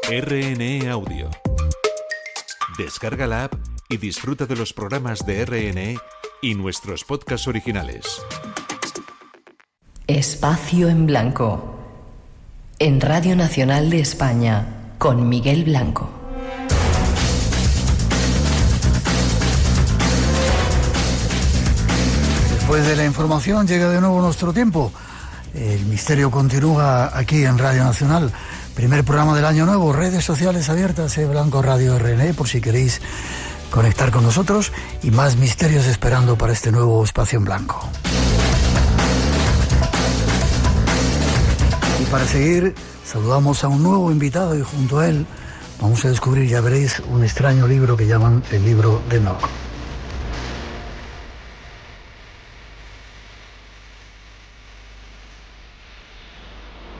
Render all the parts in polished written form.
RNE Audio. Descarga la app y disfruta de los programas de RNE y nuestros podcasts originales. Espacio en Blanco, en Radio Nacional de España, con Miguel Blanco. Después de la información llega de nuevo nuestro tiempo. El misterio continúa aquí en Radio Nacional. Primer programa del año nuevo, redes sociales abiertas, Blanco Radio RNE, por si queréis conectar con nosotros, y más misterios esperando para este nuevo espacio en blanco. Y para seguir, saludamos a un nuevo invitado y junto a él vamos a descubrir, ya veréis, un extraño libro que llaman el libro de Enoch.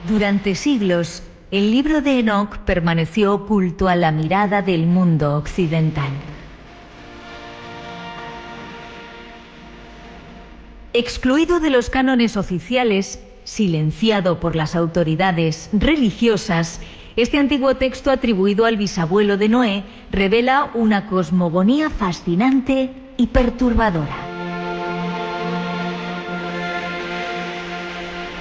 Durante siglos, el libro de Enoch permaneció oculto a la mirada del mundo occidental. Excluido de los cánones oficiales, silenciado por las autoridades religiosas, este antiguo texto atribuido al bisabuelo de Noé revela una cosmogonía fascinante y perturbadora.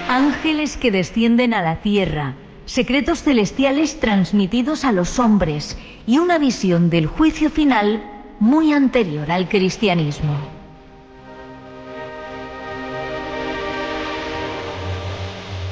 Ángeles que descienden a la tierra, secretos celestiales transmitidos a los hombres y una visión del juicio final muy anterior al cristianismo.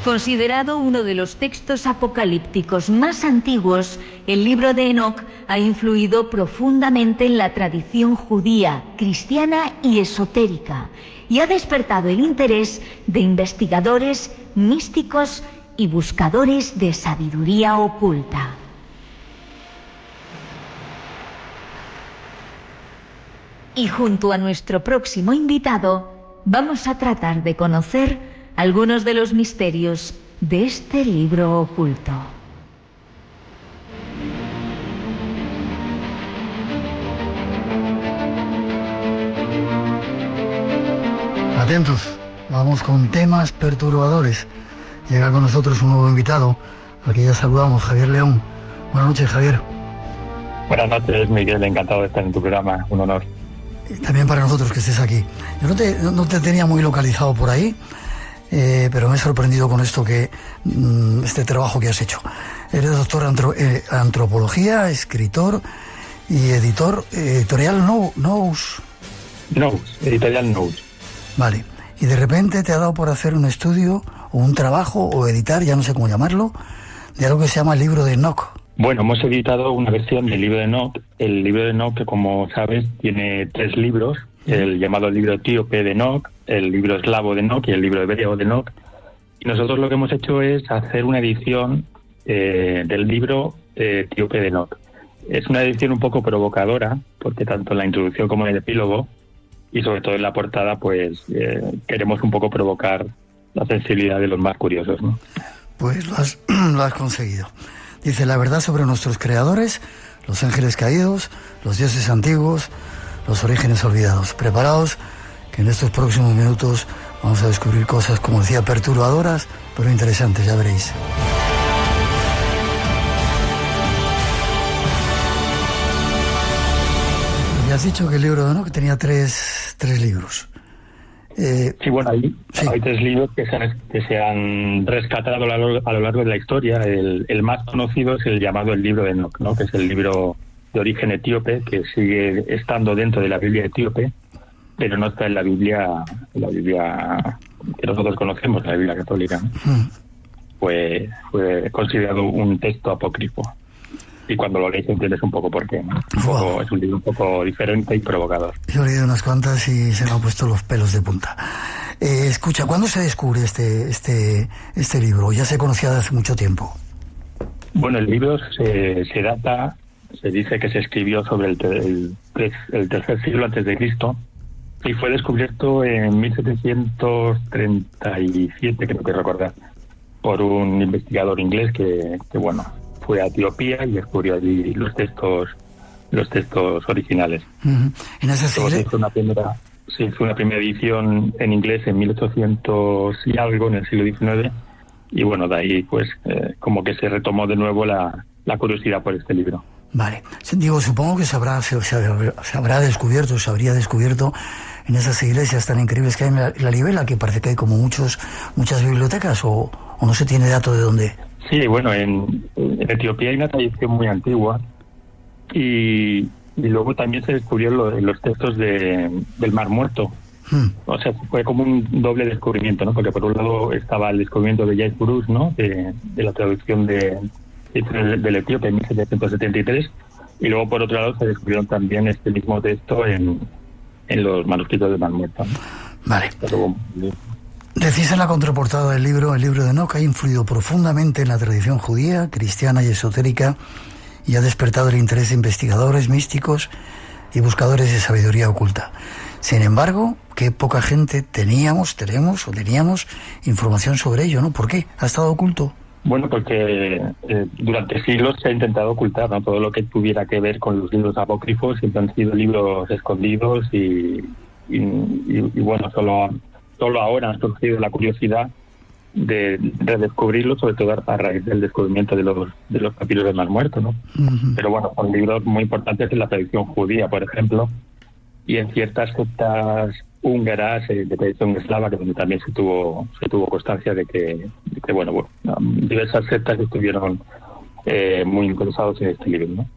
Considerado uno de los textos apocalípticos más antiguos, el libro de Enoch ha influido profundamente en la tradición judía, cristiana y esotérica, y ha despertado el interés de investigadores, místicos y buscadores de sabiduría oculta. Y junto a nuestro próximo invitado, vamos a tratar de conocer algunos de los misterios de este libro oculto. Atentos, vamos con temas perturbadores. Llega con nosotros un nuevo invitado, al que ya saludamos, Javier León. Buenas noches, Javier. Buenas noches, Miguel, encantado de estar en tu programa, un honor. También para nosotros que estés aquí. Yo no te tenía muy localizado por ahí, pero me he sorprendido con esto este trabajo que has hecho. Eres doctor en antropología, escritor y editor, editorial Nous. Editorial Nous. Vale, y de repente te ha dado por hacer un estudio o un trabajo o editar, ya no sé cómo llamarlo, de algo que se llama el libro de Enoch. Bueno, hemos editado una versión del libro de Enoch. El libro de Enoch, que como sabes, tiene 3 libros, el llamado libro etíope de Enoch, el libro eslavo de Enoch y el libro hebreo de Enoch. Y nosotros lo que hemos hecho es hacer una edición del libro etíope de Enoch. Es una edición un poco provocadora, porque tanto en la introducción como en el epílogo, y sobre todo en la portada, pues queremos un poco provocar la sensibilidad de los más curiosos, ¿no? Pues lo has conseguido. Dice: la verdad sobre nuestros creadores, los ángeles caídos, los dioses antiguos, los orígenes olvidados. Preparaos, que en estos próximos minutos vamos a descubrir cosas, como decía, perturbadoras, pero interesantes, ya veréis. Y has dicho que el libro de Enoch tenía tres libros. Sí, bueno, hay 3 libros que se han rescatado a lo largo de la historia. El más conocido es el llamado el libro de Enoch, ¿no? Que es el libro de origen etíope, que sigue estando dentro de la Biblia etíope, pero no está en la Biblia que nosotros conocemos, la Biblia católica, ¿no? Fue considerado un texto apócrifo. Y cuando lo lees entiendes un poco por qué, ¿no? Es un libro un poco diferente y provocador. Yo he leído unas cuantas y se me han puesto los pelos de punta. Escucha, ¿cuándo se descubre este libro? ¿Ya se conocía de hace mucho tiempo? Bueno, el libro se data, se dice que se escribió sobre el tercer siglo antes de Cristo, y fue descubierto en 1737, creo que recordar, por un investigador inglés que fue a Etiopía y descubrió allí los textos originales. ¿En ese siglo? Fue una primera edición en inglés en 1800 y algo, en el siglo XIX, y bueno, de ahí pues como que se retomó de nuevo la la curiosidad por este libro. Vale. Digo, supongo que se habría descubierto en esas iglesias tan increíbles que hay en la Libela, que parece que hay como muchas bibliotecas, o no se tiene dato de dónde. Sí, bueno, en Etiopía hay una tradición muy antigua y luego también se descubrieron los textos del Mar Muerto. O sea, fue como un doble descubrimiento, ¿no? Porque por un lado estaba el descubrimiento de Jais Burus, ¿no? De la traducción del etíope en 1773, y luego por otro lado se descubrieron también este mismo texto en los manuscritos del Mar Muerto, ¿no? Vale. Decís en la contraportada del libro, el libro de Enoch ha influido profundamente en la tradición judía, cristiana y esotérica, y ha despertado el interés de investigadores, místicos y buscadores de sabiduría oculta. Sin embargo, qué poca gente teníamos información sobre ello, ¿no? ¿Por qué? ¿Ha estado oculto? Bueno, porque durante siglos se ha intentado ocultar, ¿no? Todo lo que tuviera que ver con los libros apócrifos siempre han sido libros escondidos y bueno, solo ahora ha surgido la curiosidad de redescubrirlos, sobre todo a raíz del descubrimiento de los papiros del Mar Muerto, ¿no? Uh-huh. Pero bueno, son libros muy importantes en la tradición judía, por ejemplo, y en ciertas sectas húngaras de tradición eslava, que donde también se tuvo constancia de que bueno, diversas sectas estuvieron muy interesados en este libro, ¿no?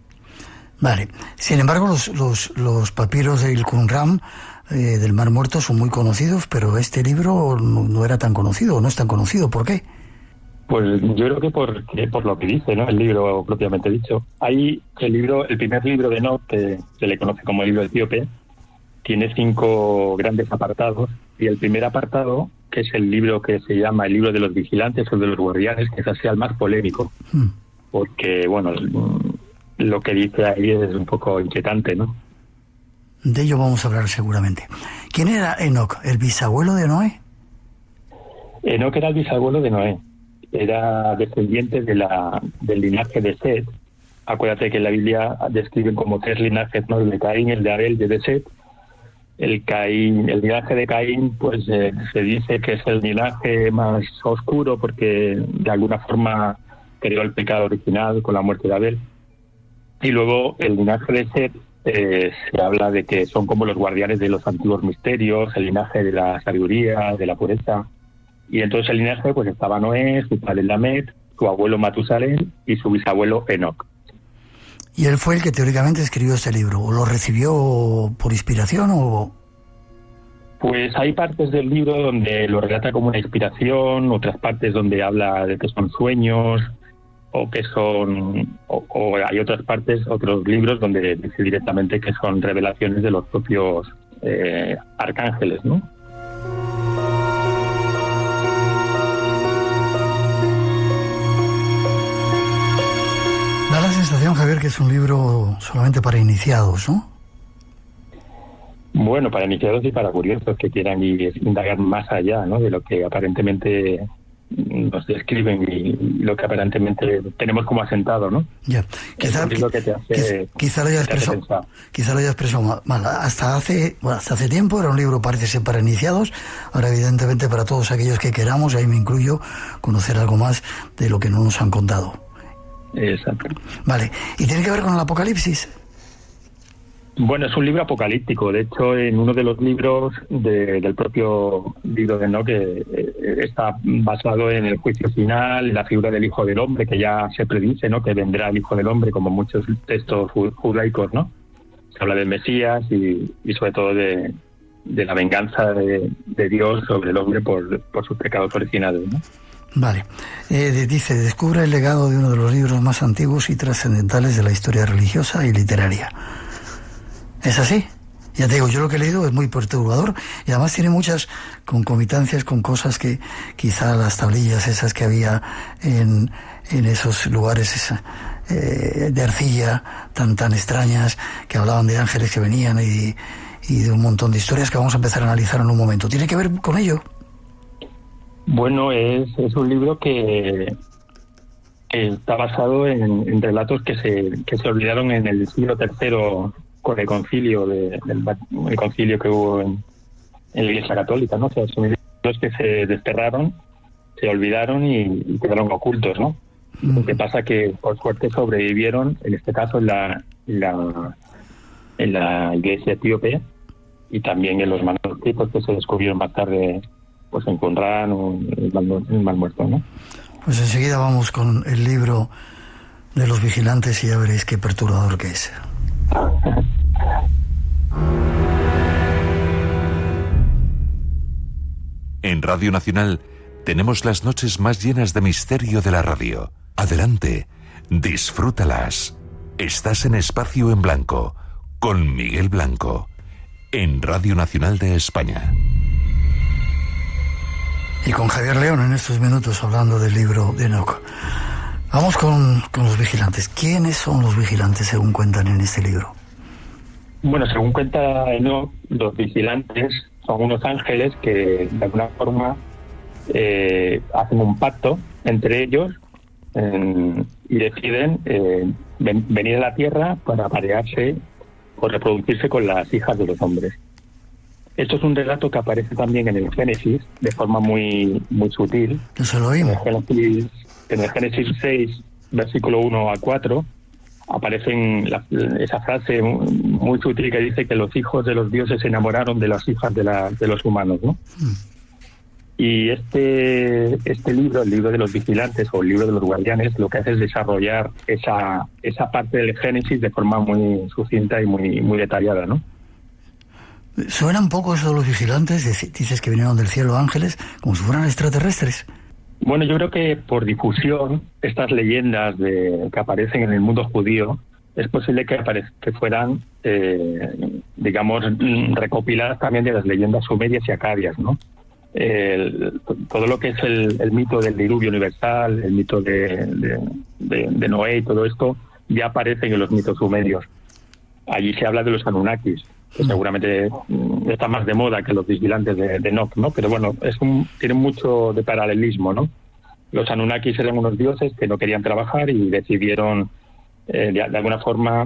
Vale. Sin embargo, los papiros del Qumran del Mar Muerto son muy conocidos, pero este libro no era tan conocido, no es tan conocido. ¿Por qué? Pues yo creo que por lo que dice, ¿no? El libro propiamente dicho. Hay el primer libro de Enoch, que se le conoce como el libro etíope, tiene 5 grandes apartados, y el primer apartado, que es el libro que se llama el libro de los vigilantes o de los guardianes, que es el más polémico, porque, bueno, lo que dice ahí es un poco inquietante, ¿no? De ello vamos a hablar seguramente. ¿Quién era Enoch? ¿El bisabuelo de Noé? Enoch era el bisabuelo de Noé. Era descendiente del linaje de Set. Acuérdate que en la Biblia describen como 3 linajes, ¿no? El de Caín, el de Abel y el de Set. El linaje de Caín, pues se dice que es el linaje más oscuro porque de alguna forma creó el pecado original con la muerte de Abel. Y luego el linaje de Set, se habla de que son como los guardianes de los antiguos misterios, el linaje de la sabiduría, de la pureza. Y entonces el linaje pues estaba Noé, su padre Lamed, su abuelo Matusalén y su bisabuelo Enoch. ¿Y él fue el que teóricamente escribió este libro? ¿O lo recibió por inspiración o...? Pues hay partes del libro donde lo relata como una inspiración, otras partes donde habla de que son sueños, o que son, o hay otras partes, otros libros donde dice directamente que son revelaciones de los propios arcángeles, ¿no? Da la sensación, Javier, que es un libro solamente para iniciados, ¿no? Bueno, para iniciados y para curiosos que quieran indagar más allá, ¿no? De lo que aparentemente nos describen y lo que aparentemente tenemos como asentado, ¿no? Ya, quizá lo haya expresado mal. Hasta hace tiempo era un libro, parece ser, para iniciados. Ahora, evidentemente, para todos aquellos que queramos, ahí me incluyo, conocer algo más de lo que no nos han contado. Exacto. Vale, ¿y tiene que ver con el Apocalipsis? Bueno, es un libro apocalíptico. De hecho, en uno de los libros del propio libro de Enoch, está basado en el juicio final, en la figura del Hijo del Hombre, que ya se predice, ¿no? Que vendrá el Hijo del Hombre, como muchos textos judaicos, ¿no? Se habla del Mesías y sobre todo de la venganza de Dios sobre el hombre por sus pecados originales, ¿no? Vale. Dice, descubre el legado de uno de los libros más antiguos y trascendentales de la historia religiosa y literaria. ¿Es así? Ya te digo, yo lo que he leído es muy perturbador y además tiene muchas concomitancias con cosas que quizá las tablillas esas que había en esos lugares de arcilla tan extrañas, que hablaban de ángeles que venían y de un montón de historias que vamos a empezar a analizar en un momento. ¿Tiene que ver con ello? Bueno, es un libro que está basado en relatos que se olvidaron en el siglo III con el concilio el concilio que hubo en la Iglesia Católica, ¿no? O sea, son libros que se desterraron, se olvidaron y quedaron ocultos, ¿no? Lo que pasa que por suerte sobrevivieron, en este caso en la iglesia etíope, y también en los manuscritos que se descubrieron más tarde, pues encontraron un mal muerto, ¿no? Pues enseguida vamos con el libro de los vigilantes y ya veréis qué perturbador que es. En Radio Nacional tenemos las noches más llenas de misterio de la radio. Adelante, disfrútalas. Estás en Espacio en Blanco, con Miguel Blanco, en Radio Nacional de España. Y con Javier León en estos minutos hablando del libro de Enoch. Vamos con los vigilantes. ¿Quiénes son los vigilantes según cuentan en este libro? Bueno, según cuenta Enoch, los vigilantes son unos ángeles que de alguna forma hacen un pacto entre ellos y deciden venir a la Tierra para aparearse o reproducirse con las hijas de los hombres. Esto es un relato que aparece también en el Génesis de forma muy sutil. Eso lo oímos. En el Génesis 6, versículo 1 a 4, aparece esa frase muy sutil que dice que los hijos de los dioses se enamoraron de las hijas de los humanos, ¿no? Y este libro, el libro de los vigilantes o el libro de los guardianes, lo que hace es desarrollar esa parte del Génesis de forma muy sucinta y muy detallada, ¿no? Suena un poco eso de los vigilantes, dices que vinieron del cielo ángeles, como si fueran extraterrestres. Bueno, yo creo que por difusión, estas leyendas que aparecen en el mundo judío, es posible que fueran, digamos, recopiladas también de las leyendas sumerias y acadias, ¿no? Todo lo que es el mito del diluvio universal, el mito de Noé y todo esto, ya aparecen en los mitos sumerios. Allí se habla de los Anunnakis, que seguramente está más de moda que los vigilantes de Enoch, ¿no? Pero bueno, tiene mucho de paralelismo, ¿no? Los Anunnakis eran unos dioses que no querían trabajar y decidieron, de alguna forma,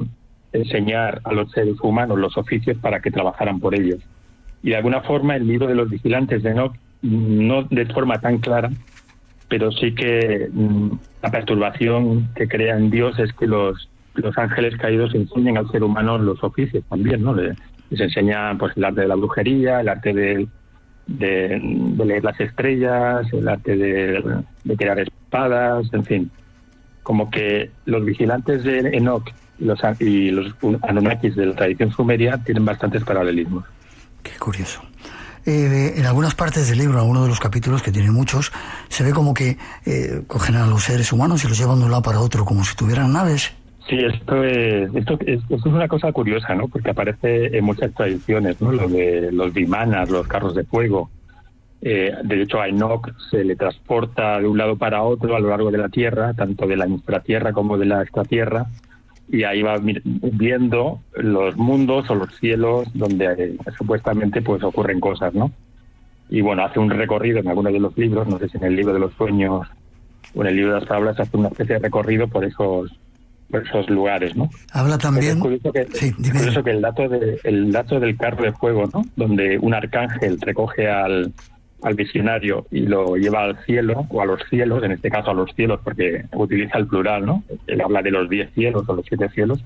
enseñar a los seres humanos los oficios para que trabajaran por ellos. Y de alguna forma el libro de los vigilantes de Enoch, no de forma tan clara, pero sí que la perturbación que crea en Dios es que los ángeles caídos enseñan al ser humano los oficios también, ¿no? Les enseñan pues el arte de la brujería, el arte de leer las estrellas, el arte de crear espadas, en fin. Como que los vigilantes de Enoch y los Anunnakis de la tradición sumeria tienen bastantes paralelismos. Qué curioso. En algunas partes del libro, en algunos de los capítulos, que tiene muchos, se ve como que cogen a los seres humanos y los llevan de un lado para otro, como si tuvieran naves. Sí, esto es una cosa curiosa, ¿no? Porque aparece en muchas tradiciones, ¿no? Lo de los vimanas, los carros de fuego. De hecho, a Enoch se le transporta de un lado para otro a lo largo de la Tierra, tanto de la infratierra como de la extratierra, y ahí va viendo los mundos o los cielos donde supuestamente pues ocurren cosas, ¿no? Y bueno, hace un recorrido en algunos de los libros, no sé si en el libro de los sueños o en el libro de las fábulas, hace una especie de recorrido por esos lugares, ¿no? Habla también... Es curioso que el dato del carro de fuego, ¿no? Donde un arcángel recoge al visionario y lo lleva al cielo, o a los cielos, en este caso a los cielos, porque utiliza el plural, ¿no? Él habla de los 10 cielos o los 7 cielos,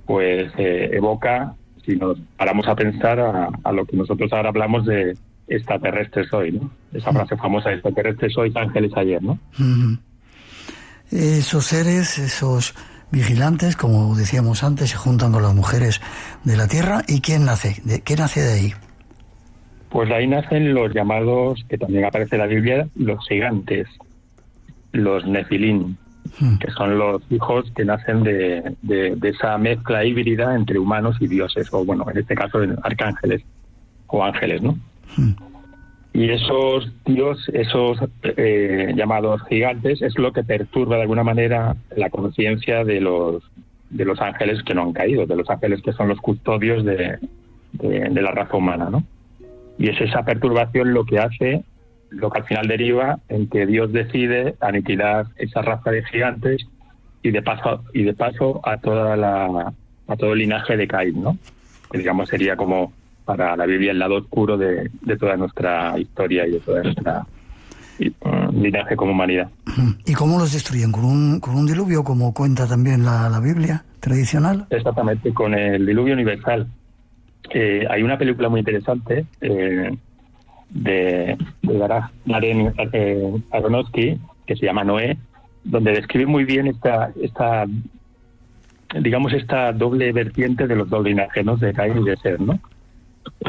pues evoca, si nos paramos a pensar, a lo que nosotros ahora hablamos de extraterrestres hoy, ¿no? Esa frase famosa, extraterrestres hoy, ángeles ayer, ¿no? Esos seres, esos vigilantes, como decíamos antes, se juntan con las mujeres de la tierra. ¿Y quién nace? ¿Qué nace de ahí? Pues de ahí nacen los llamados, que también aparece en la Biblia, los gigantes, los Nefilim, que son los hijos que nacen de esa mezcla híbrida entre humanos y dioses, o bueno, en este caso arcángeles o ángeles, ¿no? Y esos llamados gigantes es lo que perturba de alguna manera la conciencia de los ángeles que no han caído, de los ángeles que son los custodios de la raza humana, ¿no? Y es esa perturbación lo que hace, lo que al final deriva en que Dios decide aniquilar esa raza de gigantes y de paso a todo el linaje de Caín, ¿no? Que digamos sería como para la Biblia el lado oscuro de toda nuestra historia y de toda nuestra linaje como humanidad. ¿Y cómo los destruyen? ¿Con un diluvio, como cuenta también la Biblia tradicional? Exactamente, con el diluvio universal. Hay una película muy interesante de Darren Aronofsky, que se llama Noé, donde describe muy bien esta doble vertiente de los dos linajes, ¿no? De Caín y de Seth, ¿no?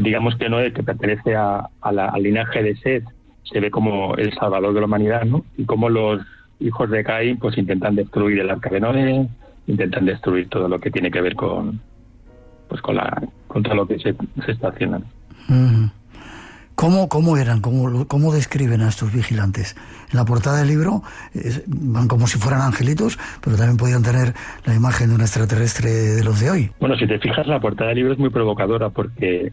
Digamos que Noé, que pertenece al linaje de Seth, se ve como el salvador de la humanidad, ¿no? Y como los hijos de Caín pues intentan destruir el arca de Noé, intentan destruir todo lo que tiene que ver con todo lo que se está haciendo. ¿Cómo eran? ¿Cómo describen a estos vigilantes? En la portada del libro van como si fueran angelitos, pero también podían tener la imagen de un extraterrestre de los de hoy. Bueno, si te fijas, la portada del libro es muy provocadora porque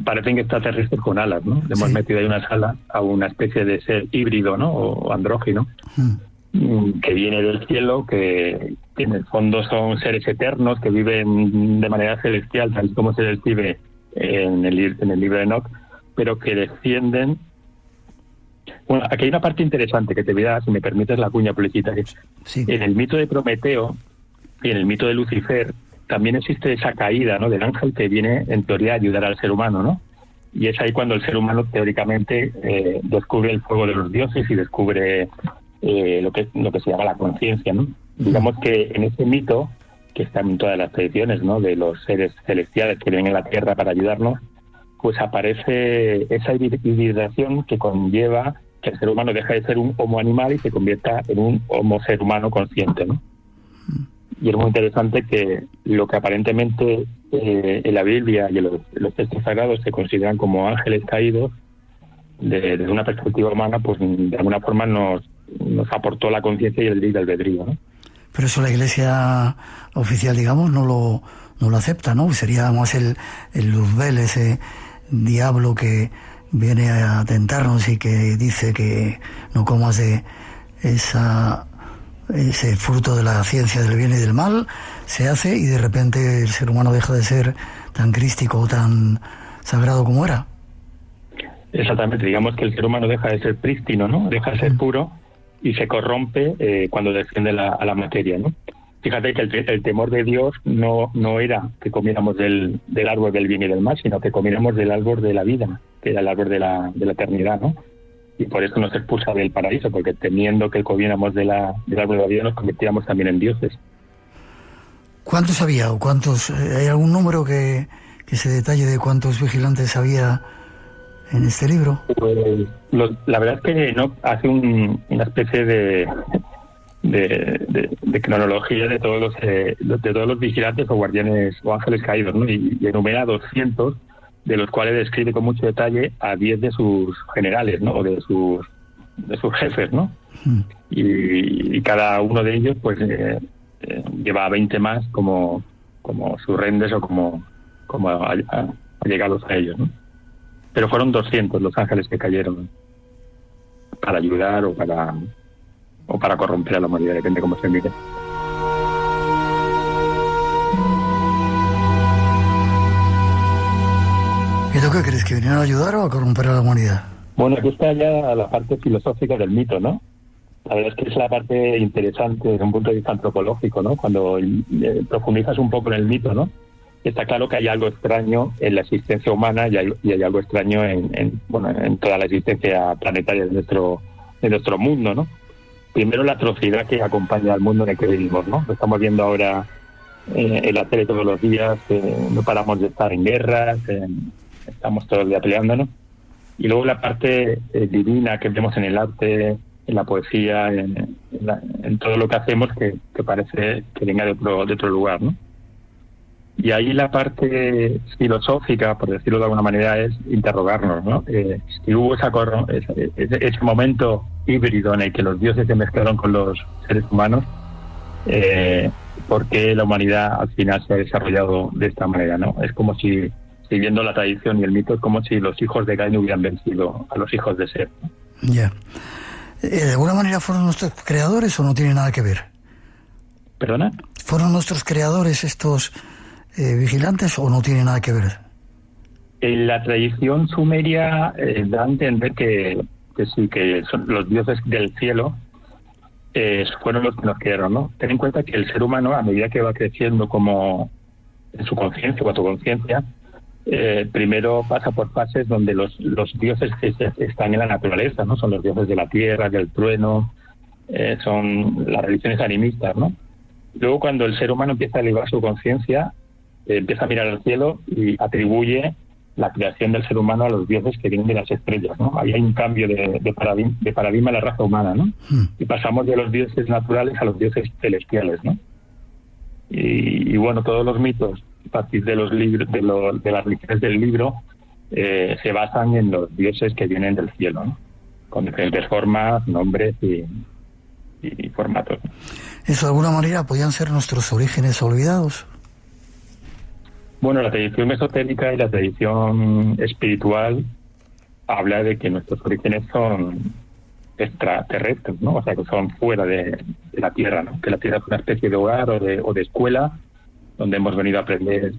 parecen extraterrestres con alas, ¿no? Le hemos metido ahí unas alas a una especie de ser híbrido, ¿no? O andrógino, que viene del cielo, que en el fondo son seres eternos que viven de manera celestial, tal como se describe en el libro de Enoch, pero que descienden. Bueno, aquí hay una parte interesante que te voy a dar, si me permites la cuña publicitaria. Sí. En el mito de Prometeo y en el mito de Lucifer también existe esa caída, ¿no?, del ángel que viene en teoría a ayudar al ser humano, ¿no? Y es ahí cuando el ser humano teóricamente descubre el fuego de los dioses y descubre lo que se llama la conciencia, ¿no? Digamos que en ese mito, que está en todas las tradiciones, ¿no?, de los seres celestiales que vienen a la tierra para ayudarnos, pues aparece esa hibridación que conlleva que el ser humano deja de ser un homo animal y se convierta en un homo ser humano consciente, ¿no? Y es muy interesante que lo que aparentemente en la Biblia y en los textos sagrados se consideran como ángeles caídos, desde una perspectiva humana, pues de alguna forma nos aportó la conciencia y el libre albedrío, ¿no? Pero eso la Iglesia oficial, digamos, no lo acepta, ¿no? Sería más el Luzbel, ese diablo que viene a tentarnos y que dice que no comas de ese fruto de la ciencia del bien y del mal, se hace y de repente el ser humano deja de ser tan crístico o tan sagrado como era. Exactamente, digamos que el ser humano deja de ser prístino, ¿no? Deja de ser puro y se corrompe cuando desciende a la materia, ¿no? Fíjate que el temor de Dios no era que comiéramos del árbol del bien y del mal, sino que comiéramos del árbol de la vida, que era el árbol de la eternidad, ¿no? Y por eso nos expulsa del paraíso, porque temiendo que comiéramos del árbol de la vida nos convirtiéramos también en dioses. ¿Cuántos había o cuántos? ¿Hay algún número que se detalle de cuántos vigilantes había en este libro? Pues, la verdad es que no hace una especie de cronología de todos los vigilantes o guardianes o ángeles caídos, ¿no? Y enumera 200, de los cuales describe con mucho detalle a 10 de sus generales, ¿no? O de sus jefes, ¿no? Y cada uno de ellos pues lleva a 20 más como surrendes o como allegados a ellos, ¿no? Pero fueron 200 los ángeles que cayeron para ayudar o para corromper a la humanidad, depende cómo se mire. ¿Y tú qué crees? ¿Que vinieron a ayudar o a corromper a la humanidad? Bueno, aquí está ya la parte filosófica del mito, ¿no? La verdad es que es la parte interesante desde un punto de vista antropológico, ¿no? Cuando profundizas un poco en el mito, ¿no? Está claro que hay algo extraño en la existencia humana y hay algo extraño en toda la existencia planetaria de nuestro mundo, ¿no? Primero, la atrocidad que acompaña al mundo en el que vivimos, ¿no? Lo estamos viendo ahora en la tele todos los días, no paramos de estar en guerras, estamos todo el día peleándonos. Y luego la parte divina que vemos en el arte, en la poesía, en todo lo que hacemos que parece que venga de otro lugar, ¿no? Y ahí la parte filosófica, por decirlo de alguna manera, es interrogarnos, ¿no? Si hubo ese momento híbrido en el que los dioses se mezclaron con los seres humanos, ¿por qué la humanidad al final se ha desarrollado de esta manera, ¿no? Es como si, siguiendo la tradición y el mito, es como si los hijos de Caín hubieran vencido a los hijos de Seth, ¿no? Ya. ¿De alguna manera fueron nuestros creadores o no tiene nada que ver? ¿Perdona? ¿Fueron nuestros creadores estos vigilantes o no tiene nada que ver? En la tradición sumeria da a entender que sí, que son los dioses del cielo, fueron los que nos crearon, ¿no? Ten en cuenta que el ser humano, a medida que va creciendo como en su conciencia o autoconciencia, primero pasa por fases donde los dioses están en la naturaleza, ¿no? Son los dioses de la tierra, del trueno, son las religiones animistas, ¿no? Luego, cuando el ser humano empieza a elevar su conciencia, empieza a mirar al cielo y atribuye la creación del ser humano a los dioses que vienen de las estrellas, ¿no? Ahí hay un cambio de paradigma en la raza humana, ¿no? Y pasamos de los dioses naturales a los dioses celestiales, ¿no? Y bueno, todos los mitos, a partir de los libros, de las religiones del libro, se basan en los dioses que vienen del cielo, ¿no? Con diferentes formas, nombres y formatos. ¿Eso de alguna manera podían ser nuestros orígenes olvidados? Bueno, la tradición esotérica y la tradición espiritual habla de que nuestros orígenes son extraterrestres, ¿no? O sea, que son fuera de la Tierra, ¿no? Que la Tierra es una especie de hogar o de escuela donde hemos venido a aprender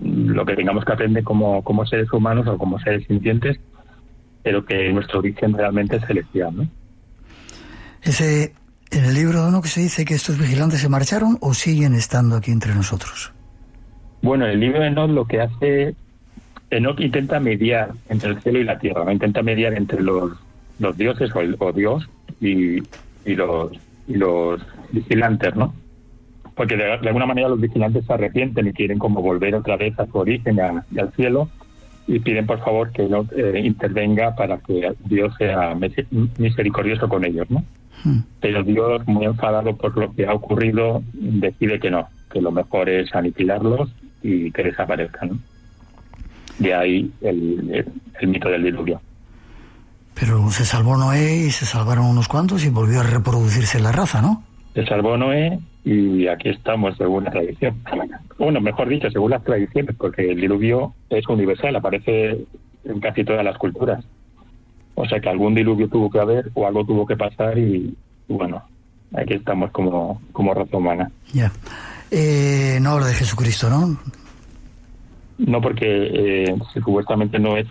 lo que tengamos que aprender como seres humanos o como seres sintientes, pero que nuestro origen realmente es celestial, ¿no? En el libro de Enoch se dice que estos vigilantes se marcharon o siguen estando aquí entre nosotros. Bueno, el libro de Enoch lo que hace, Enoch intenta mediar entre el cielo y la tierra, ¿no? Intenta mediar entre los dioses o Dios y los vigilantes, ¿no? Porque de alguna manera los vigilantes se arrepienten y quieren como volver otra vez a su origen y al cielo, y piden por favor que Enoch intervenga para que Dios sea misericordioso con ellos, ¿no? Pero Dios, muy enfadado por lo que ha ocurrido, decide que no, que lo mejor es aniquilarlos y que desaparezcan, ¿no? De ahí el mito del diluvio. Pero se salvó Noé y se salvaron unos cuantos y volvió a reproducirse la raza, ¿no? Se salvó Noé y aquí estamos según la tradición. Bueno, mejor dicho, según las tradiciones, porque el diluvio es universal, aparece en casi todas las culturas. O sea que algún diluvio tuvo que haber o algo tuvo que pasar y bueno, aquí estamos como raza humana. Ya. No habla de Jesucristo, ¿no? No, porque supuestamente no es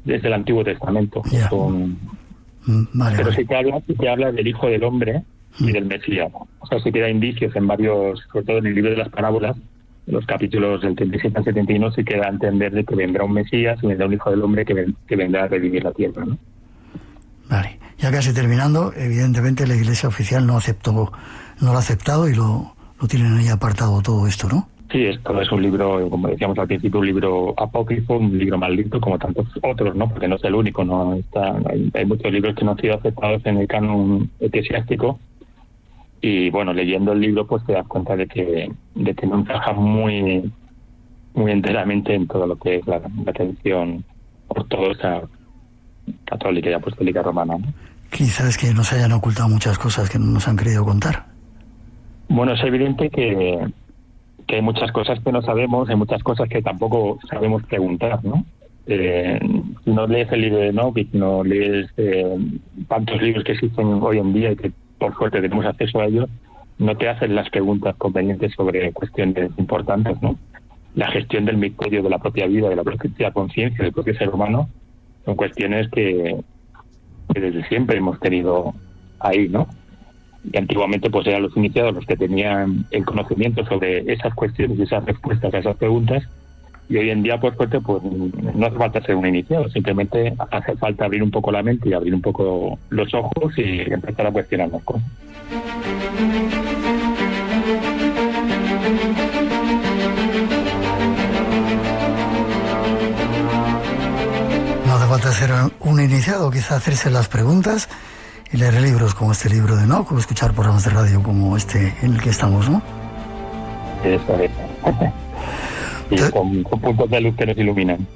del Antiguo Testamento. Ya. Vale, pero vale. sí que habla del Hijo del Hombre y del Mesías. O sea, sí que da indicios en varios, sobre todo en el libro de las parábolas, en los capítulos del 37 al 71, sí que da a entender de que vendrá un Mesías y vendrá un Hijo del Hombre que vendrá a revivir la tierra, ¿no? Vale. Ya casi terminando, evidentemente la Iglesia oficial no lo ha aceptado y lo tienen ahí apartado todo esto, ¿no? Sí, esto es un libro, como decíamos al principio, un libro apócrifo, un libro maldito, como tantos otros, ¿no? Porque no es el único, ¿no? Hay muchos libros que no han sido aceptados en el canon eclesiástico. Y bueno, leyendo el libro pues te das cuenta de que no encaja muy enteramente en todo lo que es la tradición ortodoxa, católica y apostólica romana, ¿no? Quizás que nos hayan ocultado muchas cosas que no nos han querido contar. Bueno, es evidente que hay muchas cosas que no sabemos, hay muchas cosas que tampoco sabemos preguntar, ¿no? Si no lees el libro de Enoch, no lees tantos libros que existen hoy en día y que por suerte tenemos acceso a ellos, no te hacen las preguntas convenientes sobre cuestiones importantes, ¿no? La gestión del misterio de la propia vida, de la propia conciencia, del propio ser humano, son cuestiones que desde siempre hemos tenido ahí, ¿no? Y antiguamente pues eran los iniciados los que tenían el conocimiento sobre esas cuestiones y esas respuestas a esas preguntas, y hoy en día por suerte pues no hace falta ser un iniciado, simplemente hace falta abrir un poco la mente y abrir un poco los ojos y empezar a cuestionar las cosas. No hace falta ser un iniciado, quizá hacerse las preguntas y leer libros como este libro de Enoch, o escuchar programas de radio como este en el que estamos, ¿no? Eso es. Y con puntos de luz que nos iluminan.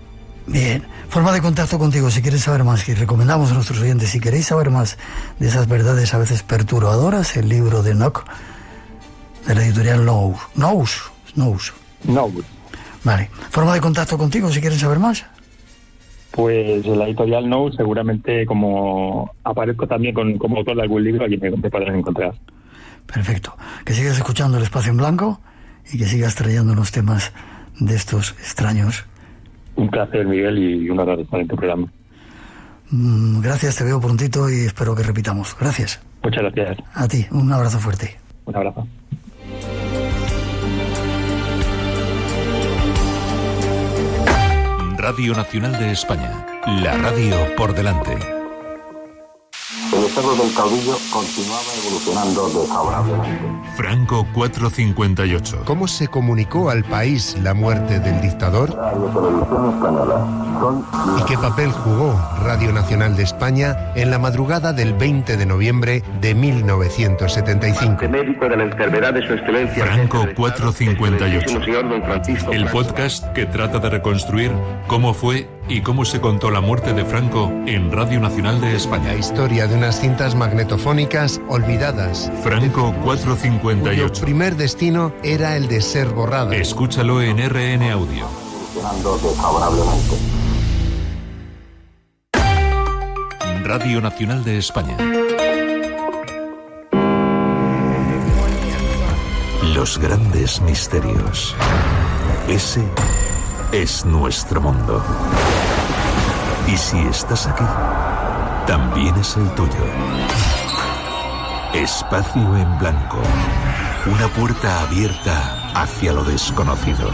Bien, forma de contacto contigo si quieres saber más, y recomendamos a nuestros oyentes, si queréis saber más de esas verdades a veces perturbadoras, el libro de Enoch de la editorial Nous. Vale, forma de contacto contigo si quieres saber más. Pues en la editorial Nous seguramente, como aparezco también como autor de algún libro, allí me podrán encontrar. Perfecto, que sigas escuchando El Espacio en Blanco y que sigas trayendo unos temas de estos extraños. Un placer, Miguel, y un honor estar en tu programa. Gracias, te veo prontito y espero que repitamos. Gracias. Muchas gracias. A ti, un abrazo fuerte. Un abrazo. Radio Nacional de España, la radio por delante. El estado del caudillo continuaba evolucionando desfavorablemente. Franco 458. ¿Cómo se comunicó al país la muerte del dictador? Radio Televisión Española. ¿Y qué papel jugó Radio Nacional de España en la madrugada del 20 de noviembre de 1975? Médico de la enfermedad de su excelencia. Franco 458. El podcast que trata de reconstruir cómo fue y cómo se contó la muerte de Franco en Radio Nacional de España. La historia de unas cintas magnetofónicas olvidadas. Franco 458. Cuyo primer destino era el de ser borrada. Escúchalo en RN Audio. Desfavorablemente. Radio Nacional de España. Los grandes misterios. Ese es nuestro mundo. Y si estás aquí, también es el tuyo. Espacio en Blanco. Una puerta abierta hacia lo desconocido.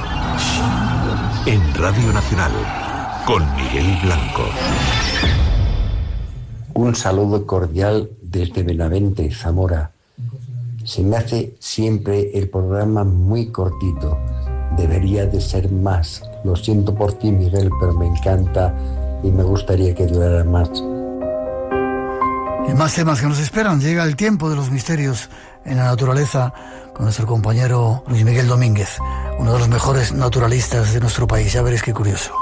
En Radio Nacional, con Miguel Blanco. Un saludo cordial desde Benavente, Zamora. Se me hace siempre el programa muy cortito. Debería de ser más. Lo siento por ti, Miguel, pero me encanta y me gustaría que durara más. Y más temas que nos esperan. Llega el tiempo de los misterios en la naturaleza con nuestro compañero Luis Miguel Domínguez, uno de los mejores naturalistas de nuestro país. Ya veréis qué curioso.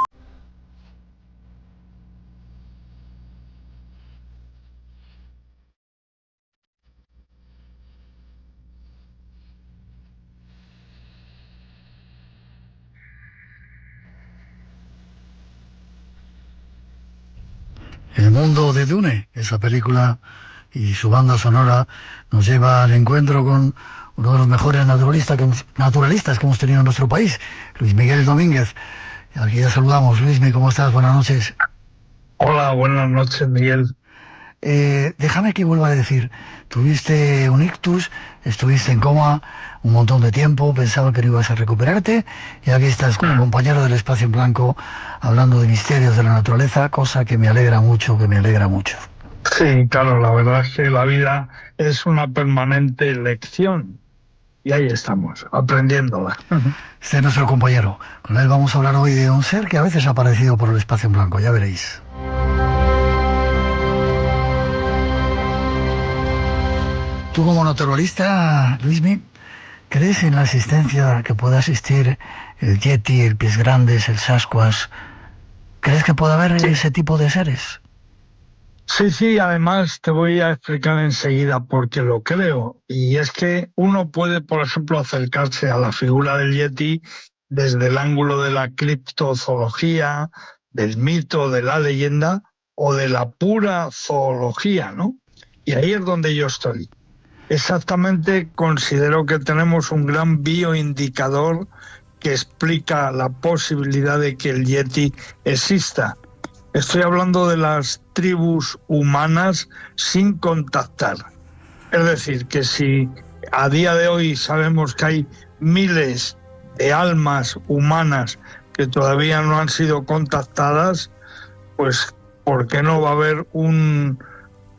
El mundo de Dune, esa película y su banda sonora nos lleva al encuentro con uno de los mejores naturalistas que hemos tenido en nuestro país, Luis Miguel Domínguez. Aquí ya saludamos. Luismi, ¿cómo estás? Buenas noches. Hola, buenas noches, Miguel. Déjame que vuelva a decir, tuviste un ictus, estuviste en coma un montón de tiempo, pensaba que no ibas a recuperarte, y aquí estás como compañero del Espacio en Blanco hablando de misterios de la naturaleza, cosa que me alegra mucho, Sí, claro, la verdad es que la vida es una permanente lección y ahí estamos, aprendiéndola. Este es nuestro compañero. Con él vamos a hablar hoy de un ser que a veces ha aparecido por el Espacio en Blanco, ya veréis. Tú como naturalista, Luismi, ¿crees en la existencia que pueda existir el Yeti, el Pies Grandes, el Sasquatch? ¿Crees que puede haber ese tipo de seres? Sí, además te voy a explicar enseguida por qué lo creo. Y es que uno puede, por ejemplo, acercarse a la figura del Yeti desde el ángulo de la criptozoología, del mito, de la leyenda o de la pura zoología, ¿no? Y ahí es donde yo estoy. Exactamente, considero que tenemos un gran bioindicador que explica la posibilidad de que el Yeti exista. Estoy hablando de las tribus humanas sin contactar. Es decir, que si a día de hoy sabemos que hay miles de almas humanas que todavía no han sido contactadas, pues ¿por qué no va a haber un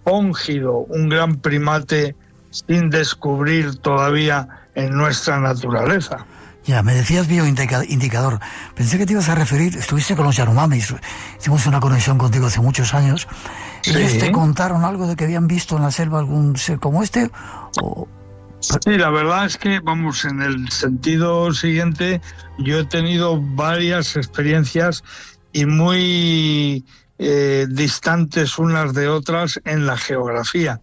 hóngido, un gran primate sin descubrir todavía en nuestra naturaleza? Ya, me decías bioindicador. Pensé que te ibas a referir, estuviste con los Yanomamis, hicimos una conexión contigo hace muchos años. Sí. ¿Ellos te contaron algo de que habían visto en la selva algún ser como este? Sí, la verdad es que, vamos, en el sentido siguiente, yo he tenido varias experiencias y muy distantes unas de otras en la geografía.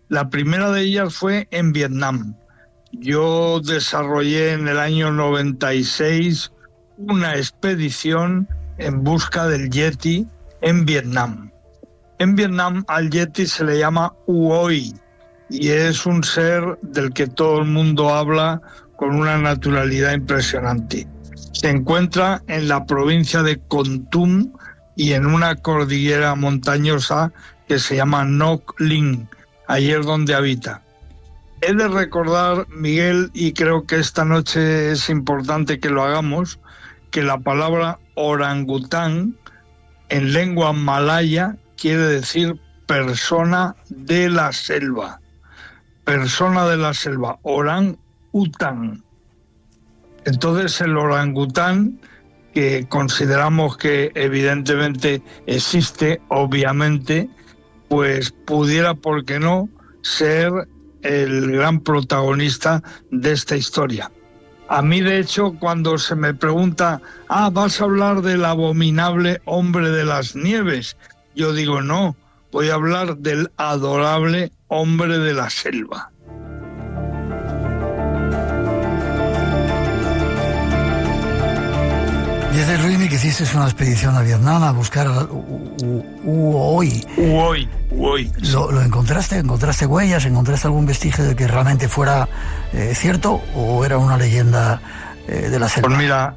La primera de ellas fue en Vietnam. Yo desarrollé en el año 96 una expedición en busca del Yeti en Vietnam. En Vietnam al Yeti se le llama Uoi y es un ser del que todo el mundo habla con una naturalidad impresionante. Se encuentra en la provincia de Kon Tum y en una cordillera montañosa que se llama Ngoc Linh, ahí es donde habita. He de recordar, Miguel, y creo que esta noche es importante que lo hagamos, que la palabra orangután en lengua malaya quiere decir persona de la selva. Persona de la selva, orang-után. Entonces el orangután, que consideramos que evidentemente existe, obviamente, pues pudiera, ¿por qué no?, ser el gran protagonista de esta historia. A mí, de hecho, cuando se me pregunta, ¿vas a hablar del abominable hombre de las nieves? Yo digo, no, voy a hablar del adorable hombre de la selva. Desde Luimi, que hiciste una expedición a Vietnam a buscar a Huoi. ¿Lo encontraste? ¿Encontraste huellas? ¿Encontraste algún vestigio de que realmente fuera cierto o era una leyenda de la selva? Pues mira,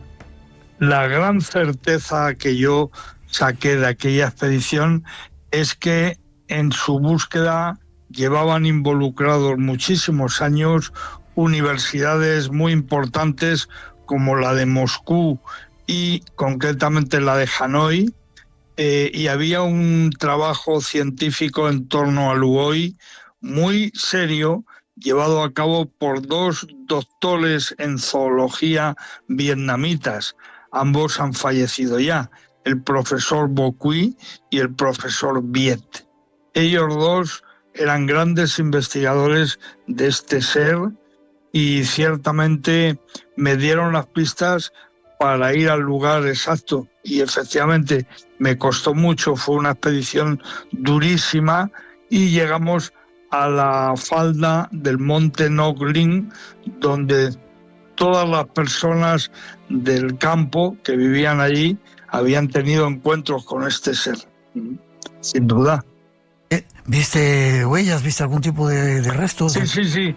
la gran certeza que yo saqué de aquella expedición es que en su búsqueda llevaban involucrados muchísimos años universidades muy importantes como la de Moscú y concretamente la de Hanoi, y había un trabajo científico en torno al Huoi muy serio, llevado a cabo por 2 doctores en zoología vietnamitas. Ambos han fallecido ya, el profesor Bo Quy y el profesor Viet. Ellos 2 eran grandes investigadores de este ser y ciertamente me dieron las pistas para ir al lugar exacto, y efectivamente me costó mucho, fue una expedición durísima y llegamos a la falda del monte Ngoc Linh, donde todas las personas del campo que vivían allí habían tenido encuentros con este ser, sin duda. ¿Viste huellas? ¿Viste algún tipo de restos? Sí.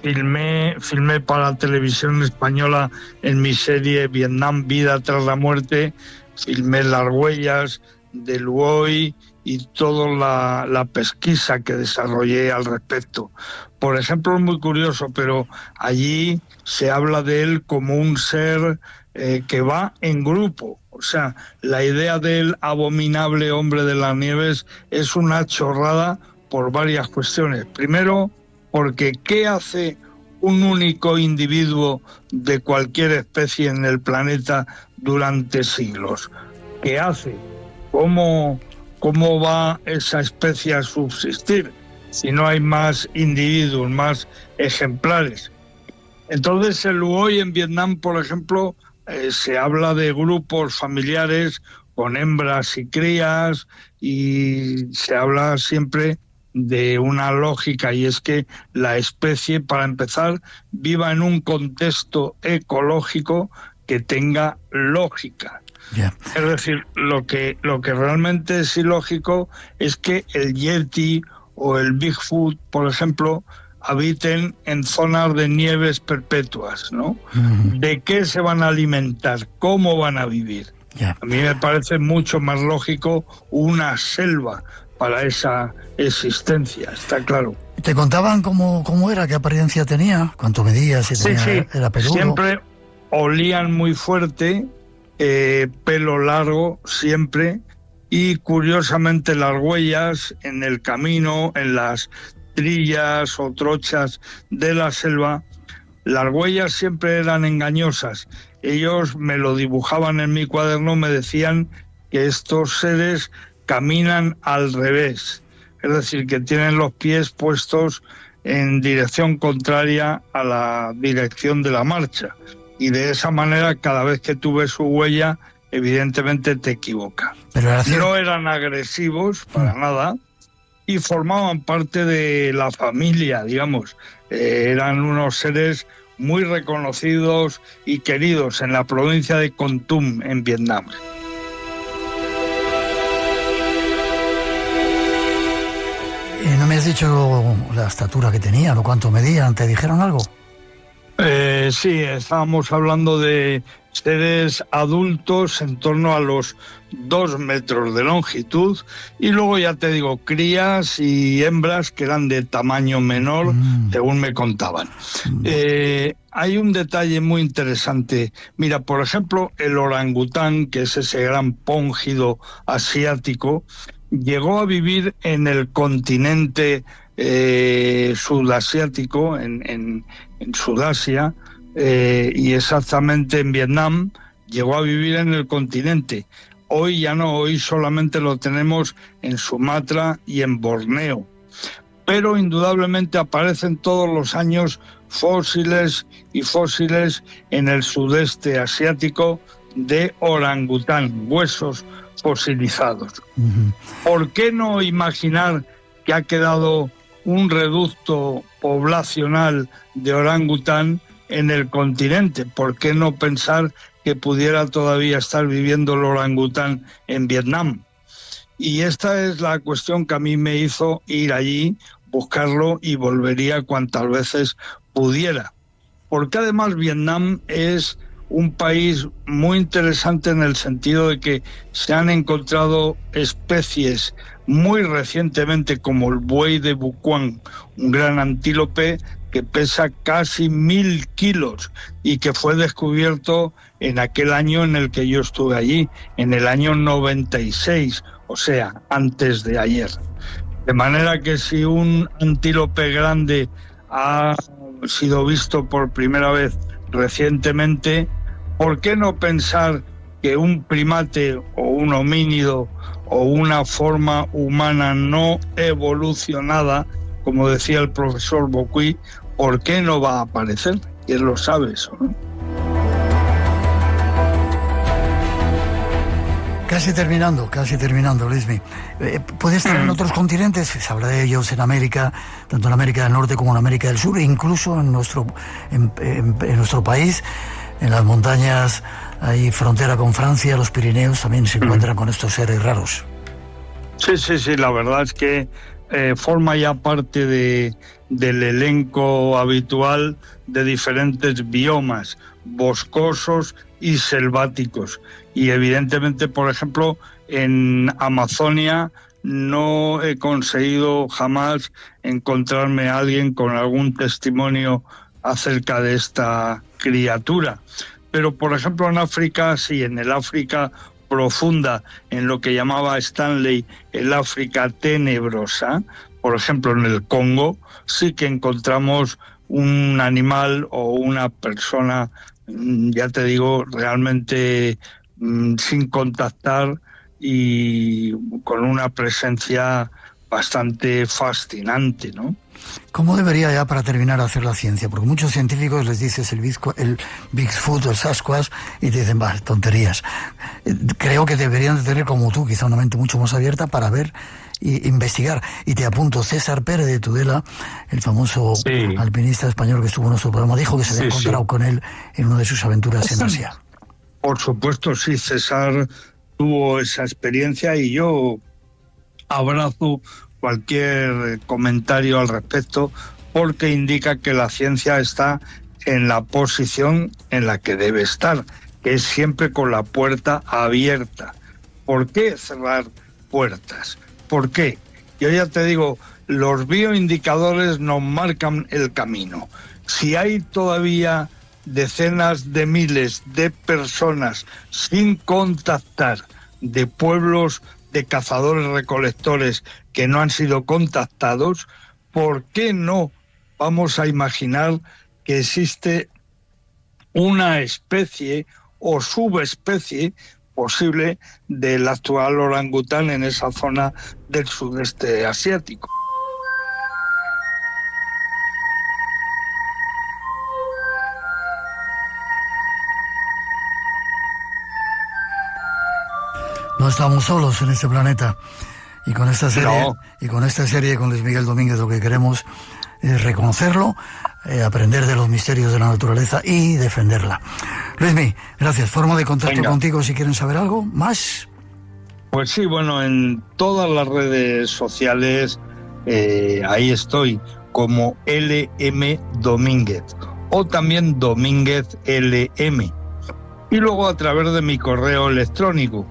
Filmé para la televisión española en mi serie Vietnam, Vida tras la muerte. Filmé las huellas del Huoi y toda la pesquisa que desarrollé al respecto. Por ejemplo, es muy curioso, pero allí se habla de él como un ser que va en grupo. O sea, la idea del abominable hombre de las nieves es una chorrada por varias cuestiones. Primero, porque ¿qué hace un único individuo de cualquier especie en el planeta durante siglos? ¿Qué hace? ¿Cómo va esa especie a subsistir si no hay más individuos, más ejemplares? Entonces el Huoi en Vietnam, por ejemplo, se habla de grupos familiares con hembras y crías, y se habla siempre de una lógica, y es que la especie, para empezar, viva en un contexto ecológico que tenga lógica. Yeah. Es decir, lo que realmente es ilógico es que el Yeti o el Bigfoot, por ejemplo, habiten en zonas de nieves perpetuas, ¿no? Mm. ¿De qué se van a alimentar? ¿Cómo van a vivir? Yeah. A mí me parece mucho más lógico una selva para esa existencia, está claro. ¿Te contaban cómo era, qué apariencia tenía? ¿Cuánto medía? Si tenía, sí. ¿Era peludo? Siempre olían muy fuerte, pelo largo siempre, y curiosamente las huellas en el camino, en las trillas o trochas de la selva, las huellas siempre eran engañosas. Ellos me lo dibujaban en mi cuaderno, me decían que estos seres caminan al revés, es decir, que tienen los pies puestos en dirección contraria a la dirección de la marcha, y de esa manera cada vez que tú ves su huella, evidentemente te equivoca. No eran agresivos para nada y formaban parte de la familia, digamos. Eran unos seres muy reconocidos y queridos en la provincia de Kon Tum, en Vietnam. ¿No me has dicho la estatura que tenían o cuánto medían? ¿Te dijeron algo? Sí, estábamos hablando de seres adultos en torno a los 2 metros de longitud, y luego ya te digo, crías y hembras que eran de tamaño menor, según me contaban. Hay un detalle muy interesante. Mira, por ejemplo, el orangután, que es ese gran póngido asiático, llegó a vivir en el continente sudasiático, en Sudasia, y exactamente en Vietnam. Llegó a vivir en el continente. Hoy ya no, hoy solamente lo tenemos en Sumatra y en Borneo. Pero indudablemente aparecen todos los años fósiles y fósiles en el sudeste asiático de orangután, huesos fosilizados. ¿Por qué no imaginar que ha quedado un reducto poblacional de orangután en el continente? ¿Por qué no pensar que pudiera todavía estar viviendo el orangután en Vietnam? Y esta es la cuestión que a mí me hizo ir allí, buscarlo, y volvería cuantas veces pudiera. Porque además Vietnam es un país muy interesante en el sentido de que se han encontrado especies muy recientemente, como el buey de Bucuán, un gran antílope que pesa casi 1000 kilos y que fue descubierto en aquel año en el que yo estuve allí, en el año 96, o sea, antes de ayer. De manera que si un antílope grande ha sido visto por primera vez recientemente, ¿por qué no pensar que un primate o un homínido o una forma humana no evolucionada, como decía el profesor Bocuí, ¿por qué no va a aparecer? ¿Quién lo sabe eso, no? Casi terminando, Luismi. ¿Puede estar en otros continentes? Se habla de ellos en América, tanto en América del Norte como en América del Sur, e incluso en nuestro país, en las montañas, hay frontera con Francia, los Pirineos también se encuentran con estos seres raros. Sí, la verdad es que forma ya parte del elenco habitual de diferentes biomas boscosos y selváticos. Y evidentemente, por ejemplo, en Amazonia no he conseguido jamás encontrarme a alguien con algún testimonio acerca de esta criatura. Pero, por ejemplo, en África, sí, en el África profunda, en lo que llamaba Stanley el África tenebrosa, por ejemplo, en el Congo, sí que encontramos un animal o una persona, ya te digo, realmente sin contactar y con una presencia bastante fascinante, ¿no? ¿Cómo debería ya, para terminar, hacer la ciencia? Porque muchos científicos les dices el Bigfoot o el Sasquatch y te dicen, tonterías. Creo que deberían de tener, como tú, quizá una mente mucho más abierta para ver e investigar. Y te apunto, César Pérez de Tudela, el famoso alpinista español que estuvo en nuestro programa, dijo que se había encontrado con él en una de sus aventuras en Asia. Por supuesto, sí, César tuvo esa experiencia y yo abrazo cualquier comentario al respecto, porque indica que la ciencia está en la posición en la que debe estar, que es siempre con la puerta abierta. ¿Por qué cerrar puertas? ¿Por qué? Yo ya te digo, los bioindicadores nos marcan el camino. Si hay todavía decenas de miles de personas sin contactar, de pueblos de cazadores-recolectores que no han sido contactados, ¿por qué no vamos a imaginar que existe una especie o subespecie posible del actual orangután en esa zona del sudeste asiático? No estamos solos en este planeta. Y con esta serie, con Luis Miguel Domínguez, lo que queremos es reconocerlo, aprender de los misterios de la naturaleza y defenderla. Luismi, gracias. Forma de contacto contigo si quieren saber algo más. Pues sí, bueno, en todas las redes sociales ahí estoy como LM Domínguez o también Domínguez LM. Y luego a través de mi correo electrónico,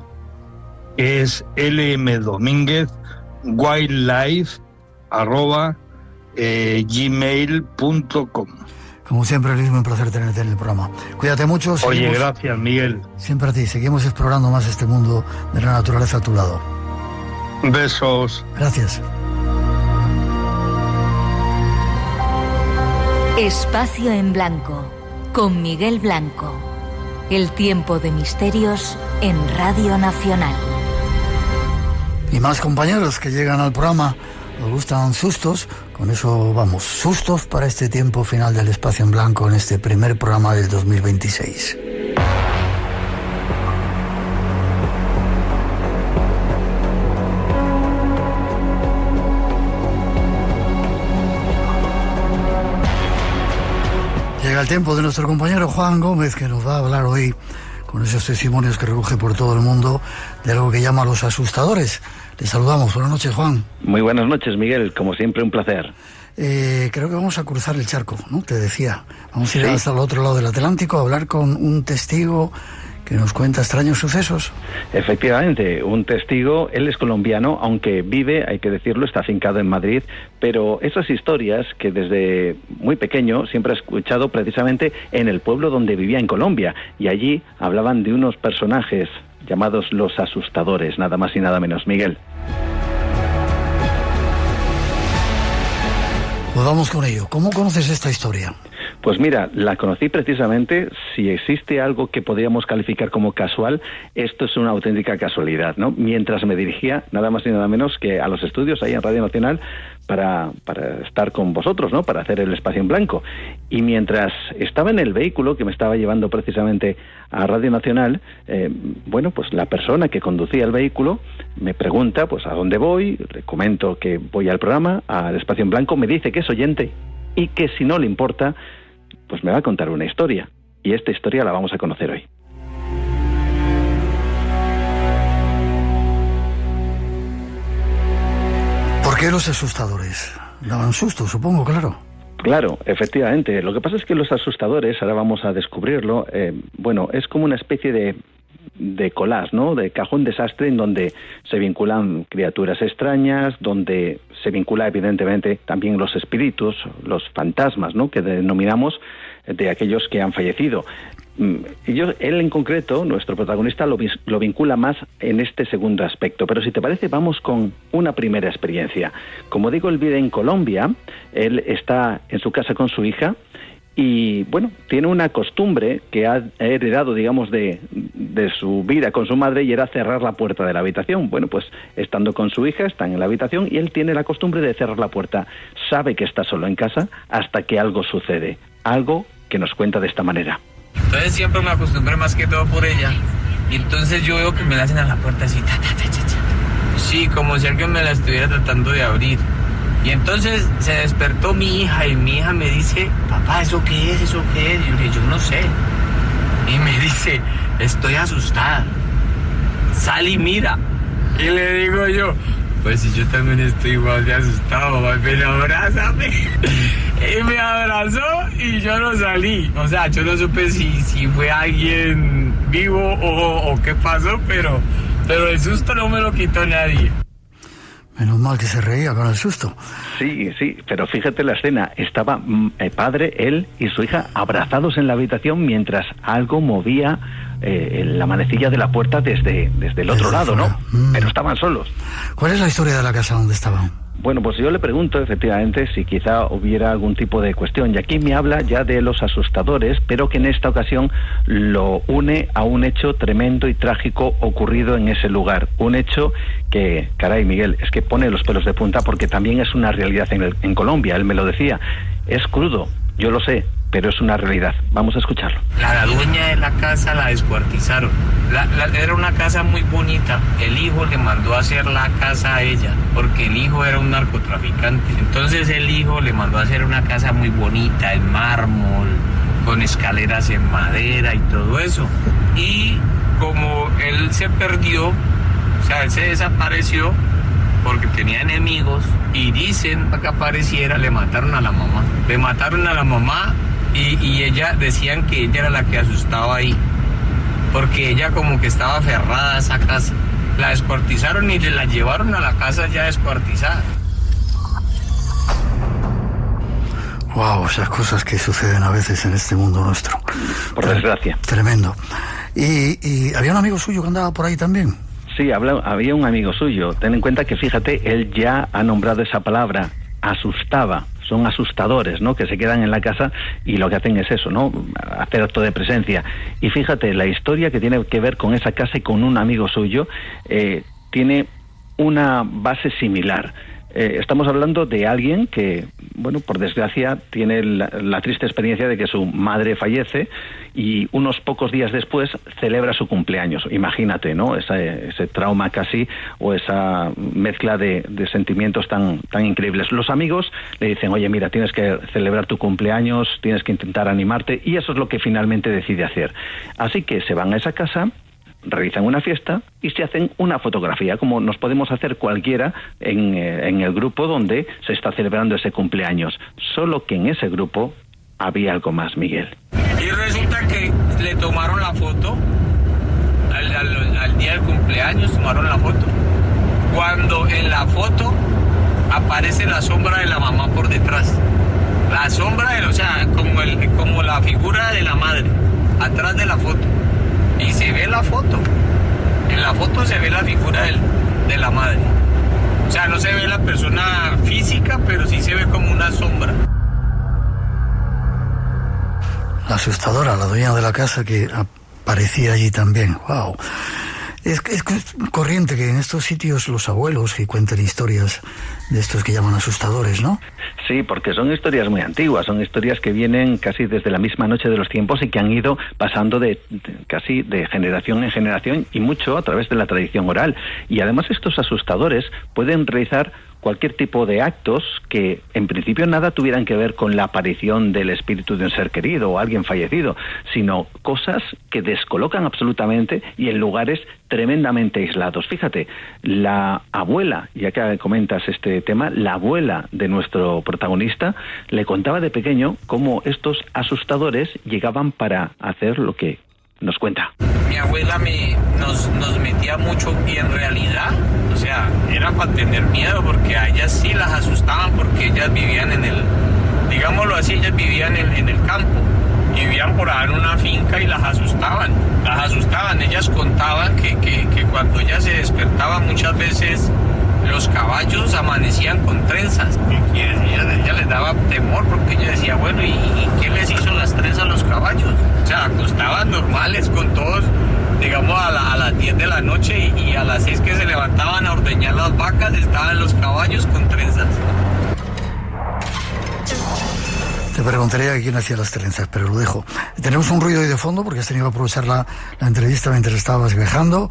que es lmdominguez@gmail.com. Como siempre, Luis, un placer tenerte en el programa. Cuídate mucho. Oye, gracias, Miguel. Siempre a ti. Seguimos explorando más este mundo de la naturaleza a tu lado. Besos. Gracias. Espacio en Blanco, con Miguel Blanco. El tiempo de misterios en Radio Nacional. Y más compañeros que llegan al programa. Nos gustan sustos, con eso vamos, sustos para este tiempo final del Espacio en Blanco en este primer programa del 2026. Llega el tiempo de nuestro compañero Juan Gómez, que nos va a hablar hoy, con esos testimonios que recoge por todo el mundo, de algo que llama los asustadores. Le saludamos. Buenas noches, Juan. Muy buenas noches, Miguel. Como siempre, un placer. Creo que vamos a cruzar el charco, ¿no? Te decía. Vamos a ir hasta el otro lado del Atlántico a hablar con un testigo que nos cuenta extraños sucesos. Efectivamente, un testigo. Él es colombiano, aunque vive, hay que decirlo, está afincado en Madrid, pero esas historias que desde muy pequeño siempre he escuchado precisamente en el pueblo donde vivía en Colombia, y allí hablaban de unos personajes llamados los asustadores, nada más y nada menos, Miguel. Pues vamos con ello. ¿Cómo conoces esta historia? Pues mira, la conocí precisamente, si existe algo que podríamos calificar como casual, esto es una auténtica casualidad, ¿no? Mientras me dirigía nada más y nada menos que a los estudios ahí en Radio Nacional para estar con vosotros, ¿no? Para hacer el Espacio en Blanco. Y mientras estaba en el vehículo que me estaba llevando precisamente a Radio Nacional, pues la persona que conducía el vehículo me pregunta pues a dónde voy, le comento que voy al programa, al Espacio en Blanco, me dice que es oyente y que si no le importa, pues me va a contar una historia. Y esta historia la vamos a conocer hoy. ¿Por qué los asustadores? Daban susto, supongo, claro. Claro, efectivamente. Lo que pasa es que los asustadores, ahora vamos a descubrirlo, es como una especie de collage, ¿no? De cajón desastre en donde se vinculan criaturas extrañas, donde se vincula evidentemente también los espíritus, los fantasmas, ¿no? Que denominamos de aquellos que han fallecido. Él en concreto, nuestro protagonista, lo vincula más en este segundo aspecto. Pero si te parece, vamos con una primera experiencia. Como digo, él vive en Colombia, él está en su casa con su hija y, tiene una costumbre que ha heredado, digamos, de su vida con su madre, y era cerrar la puerta de la habitación. Estando con su hija, están en la habitación y él tiene la costumbre de cerrar la puerta. Sabe que está solo en casa hasta que algo sucede, algo que nos cuenta de esta manera. Entonces siempre me acostumbré más que todo por ella. Y entonces yo veo que me la hacen a la puerta así, Sí, como si alguien me la estuviera tratando de abrir. Y entonces se despertó mi hija y mi hija me dice, papá, ¿eso qué es? ¿Eso qué es? Y yo le dije, yo no sé. Y me dice, estoy asustada. Sal y mira. Y le digo yo, pues si yo también estoy igual de asustado, mamá, ven, abrázame. Y me abrazó y yo no salí. O sea, yo no supe si fue alguien vivo o qué pasó, pero el susto no me lo quitó nadie. Menos mal que se reía con el susto. Sí, pero fíjate la escena. Estaba padre, él y su hija abrazados en la habitación mientras algo movía la manecilla de la puerta desde el otro lado, ¿no? Pero estaban solos. ¿Cuál es la historia de la casa donde estaban? Pues yo le pregunto efectivamente si quizá hubiera algún tipo de cuestión, y aquí me habla ya de los asustadores, pero que en esta ocasión lo une a un hecho tremendo y trágico ocurrido en ese lugar. Un hecho que, caray, Miguel, es que pone los pelos de punta porque también es una realidad en Colombia. Él me lo decía, es crudo, yo lo sé, pero es una realidad. Vamos a escucharlo. La dueña de la casa la descuartizaron. Era una casa muy bonita. El hijo le mandó a hacer la casa a ella, porque el hijo era un narcotraficante. Entonces el hijo le mandó a hacer una casa muy bonita, en mármol, con escaleras en madera y todo eso. Y como él se perdió, o sea, él se desapareció porque tenía enemigos, y dicen que apareciera, le mataron a la mamá. Le mataron a la mamá y ella, decían que ella era la que asustaba ahí, porque ella como que estaba aferrada a esa casa. La descuartizaron y la llevaron a la casa ya descuartizada. Wow, esas cosas que suceden a veces en este mundo nuestro. Por desgracia. Tremendo. ¿Y había un amigo suyo que andaba por ahí también? Sí, había un amigo suyo. Ten en cuenta que, fíjate, él ya ha nombrado esa palabra, asustaba. Son asustadores, ¿no?, que se quedan en la casa y lo que hacen es eso, ¿no?, hacer acto de presencia. Y fíjate, la historia que tiene que ver con esa casa y con un amigo suyo tiene una base similar. Estamos hablando de alguien que, bueno, por desgracia, tiene la triste experiencia de que su madre fallece y unos pocos días después celebra su cumpleaños. Imagínate, ¿no?, ese trauma casi, o esa mezcla de sentimientos tan increíbles. Los amigos le dicen, oye, mira, tienes que celebrar tu cumpleaños, tienes que intentar animarte, y eso es lo que finalmente decide hacer. Así que se van a esa casa, realizan una fiesta y se hacen una fotografía, como nos podemos hacer cualquiera en el grupo donde se está celebrando ese cumpleaños. Solo que en ese grupo había algo más, Miguel. Y resulta que le tomaron la foto, al día del cumpleaños tomaron la foto, cuando en la foto aparece la sombra de la mamá por detrás. La sombra, o sea, como la figura de la madre, atrás de la foto. Y se ve la foto. En la foto se ve la figura de la madre. O sea, no se ve la persona física, pero sí se ve como una sombra. La asustadora, la dueña de la casa que aparecía allí también. ¡Wow! Es corriente que en estos sitios los abuelos que cuenten historias de estos que llaman asustadores, ¿no? Sí, porque son historias muy antiguas, son historias que vienen casi desde la misma noche de los tiempos y que han ido pasando casi de generación en generación, y mucho a través de la tradición oral. Y además estos asustadores pueden realizar cualquier tipo de actos que en principio nada tuvieran que ver con la aparición del espíritu de un ser querido o alguien fallecido, sino cosas que descolocan absolutamente y en lugares tremendamente aislados. Fíjate, la abuela, ya que comentas este tema, la abuela de nuestro protagonista le contaba de pequeño cómo estos asustadores llegaban para hacer lo que nos cuenta. Mi abuela nos metía mucho, y en realidad, o sea, era para tener miedo, porque a ellas sí las asustaban, porque ellas vivían digámoslo así, ellas vivían en el campo, y vivían por ahí en una finca y las asustaban. Ellas contaban que cuando ellas se despertaban muchas veces los caballos amanecían con trenzas, y ella les daba temor, porque ella decía, bueno, ¿y qué les hizo las trenzas a los caballos? O sea, acostaban normales con todos, digamos a las 10 de la noche, y a las 6 que se levantaban a ordeñar las vacas, estaban los caballos con trenzas. Te preguntaría quién hacía las trenzas, pero lo dejo. Tenemos un ruido ahí de fondo porque has tenido que aprovechar la entrevista mientras estabas viajando.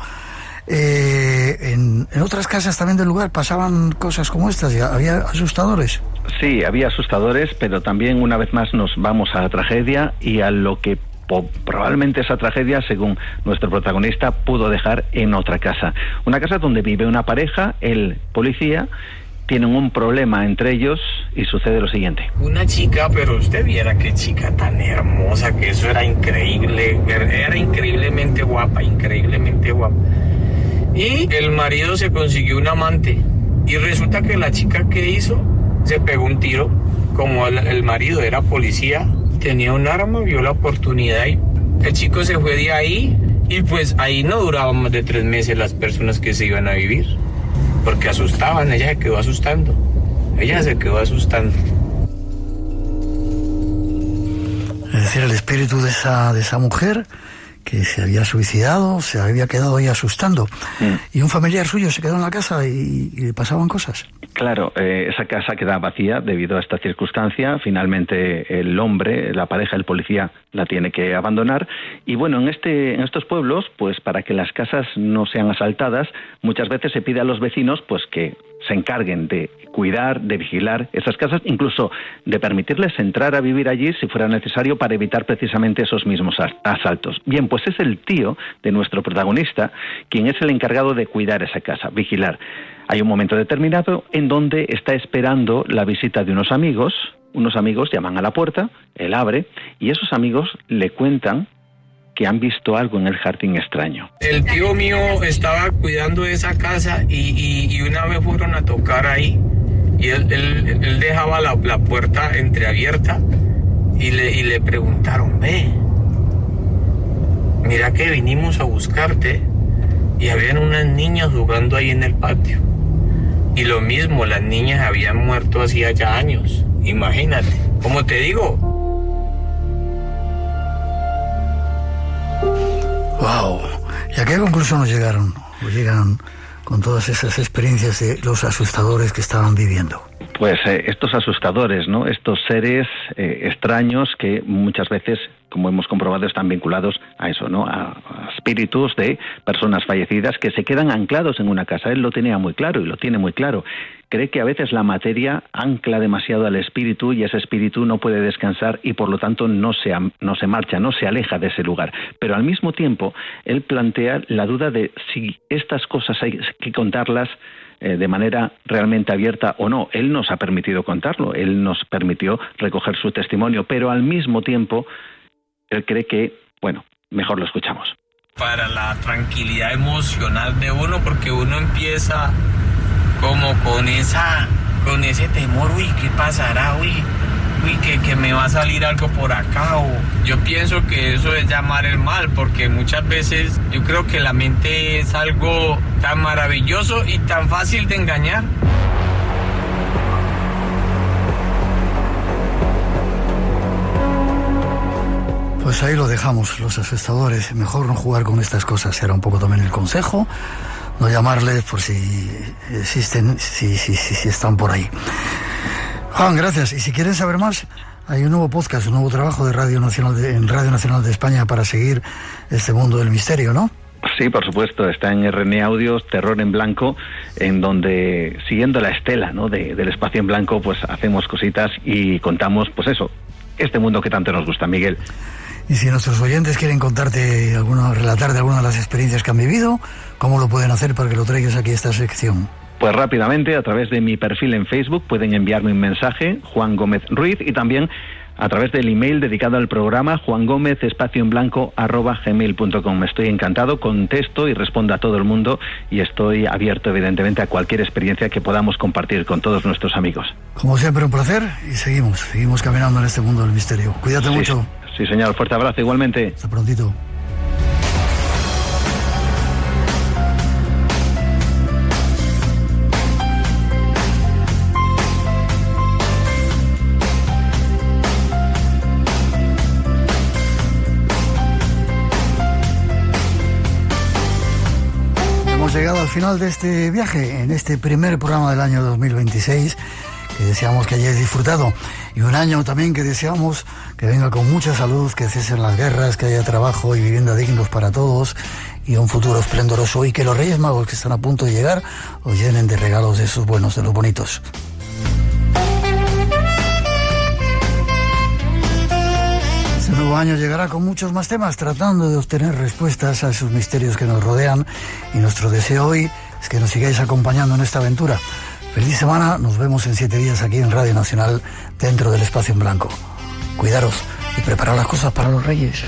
En otras casas también del lugar pasaban cosas como estas, ¿había asustadores? Sí, había asustadores, pero también una vez más nos vamos a la tragedia y a lo que probablemente esa tragedia, según nuestro protagonista, pudo dejar en otra casa. Una casa donde vive una pareja, el policía. Tienen un problema entre ellos y sucede lo siguiente. Una chica, pero usted viera qué chica tan hermosa, que eso era increíble, era increíblemente guapa. Y el marido se consiguió un amante, y resulta que la chica que hizo se pegó un tiro. Como el marido era policía, tenía un arma, vio la oportunidad y el chico se fue de ahí, y pues ahí no duraban más de 3 meses las personas que se iban a vivir. Porque asustaban, ella se quedó asustando. Es decir, el espíritu de esa mujer que se había suicidado, se había quedado ahí asustando. Y un familiar suyo se quedó en la casa y le pasaban cosas. Claro, esa casa queda vacía debido a esta circunstancia. Finalmente el hombre, la pareja, el policía, la tiene que abandonar. Y bueno, en estos pueblos, pues para que las casas no sean asaltadas, muchas veces se pide a los vecinos pues que se encarguen de cuidar, de vigilar esas casas, incluso de permitirles entrar a vivir allí si fuera necesario para evitar precisamente esos mismos asaltos. Bien, pues es el tío de nuestro protagonista quien es el encargado de cuidar esa casa, vigilar. Hay un momento determinado en donde está esperando la visita de unos amigos unos amigos llaman a la puerta, él abre y esos amigos le cuentan que han visto algo en el jardín extraño. El tío mío estaba cuidando de esa casa y una vez fueron a tocar ahí y él dejaba la puerta entreabierta y le preguntaron, ve, mira que vinimos a buscarte y habían unas niñas jugando ahí en el patio. Y lo mismo, las niñas habían muerto hacía ya años, imagínate. Como te digo. Wow. ¿Y a qué conclusión nos llegaron? ¿O llegan con todas esas experiencias de los asustadores que estaban viviendo? Pues estos asustadores, ¿no? Estos seres extraños que muchas veces, como hemos comprobado, están vinculados a eso, ¿no? A espíritus de personas fallecidas que se quedan anclados en una casa. Él lo tenía muy claro y lo tiene muy claro. Cree que a veces la materia ancla demasiado al espíritu y ese espíritu no puede descansar y por lo tanto no se marcha, no se aleja de ese lugar. Pero al mismo tiempo, él plantea la duda de si estas cosas hay que contarlas de manera realmente abierta o no. Él nos ha permitido contarlo, él nos permitió recoger su testimonio, pero al mismo tiempo él cree que, bueno, mejor lo escuchamos. Para la tranquilidad emocional de uno, porque uno empieza como con ese temor, uy, ¿qué pasará? Uy, que me va a salir algo por acá, o yo pienso que eso es llamar el mal, porque muchas veces yo creo que la mente es algo tan maravilloso y tan fácil de engañar. Pues ahí lo dejamos, los asustadores. Mejor no jugar con estas cosas, era un poco también el consejo. No llamarles por si existen, si están por ahí. Juan, gracias. Y si quieren saber más, hay un nuevo podcast, un nuevo trabajo de Radio Nacional en Radio Nacional de España para seguir este mundo del misterio, ¿no? Sí, por supuesto, está en RN Audios, Terror en Blanco, en donde, siguiendo la estela, ¿no?, del espacio en blanco, pues hacemos cositas y contamos, pues eso, este mundo que tanto nos gusta, Miguel. Y si nuestros oyentes quieren relatar de alguna de las experiencias que han vivido, ¿cómo lo pueden hacer para que lo traigas aquí a esta sección? Pues rápidamente, a través de mi perfil en Facebook pueden enviarme un mensaje, Juan Gómez Ruiz, y también a través del email dedicado al programa, juangomez_en_blanco@gmail.com. Estoy encantado, contesto y respondo a todo el mundo y estoy abierto evidentemente a cualquier experiencia que podamos compartir con todos nuestros amigos. Como siempre, un placer y seguimos caminando en este mundo del misterio. Cuídate mucho. Sí, señor, fuerte abrazo igualmente. Hasta prontito. Llegado al final de este viaje, en este primer programa del año 2026, que deseamos que hayáis disfrutado, y un año también que deseamos que venga con mucha salud, que cesen las guerras, que haya trabajo y vivienda dignos para todos, y un futuro esplendoroso, y que los Reyes Magos que están a punto de llegar os llenen de regalos de esos buenos, de los bonitos. Este nuevo año llegará con muchos más temas, tratando de obtener respuestas a esos misterios que nos rodean, y nuestro deseo hoy es que nos sigáis acompañando en esta aventura. Feliz semana, nos vemos en 7 días aquí en Radio Nacional, dentro del Espacio en Blanco. Cuidaros y preparad las cosas para los Reyes.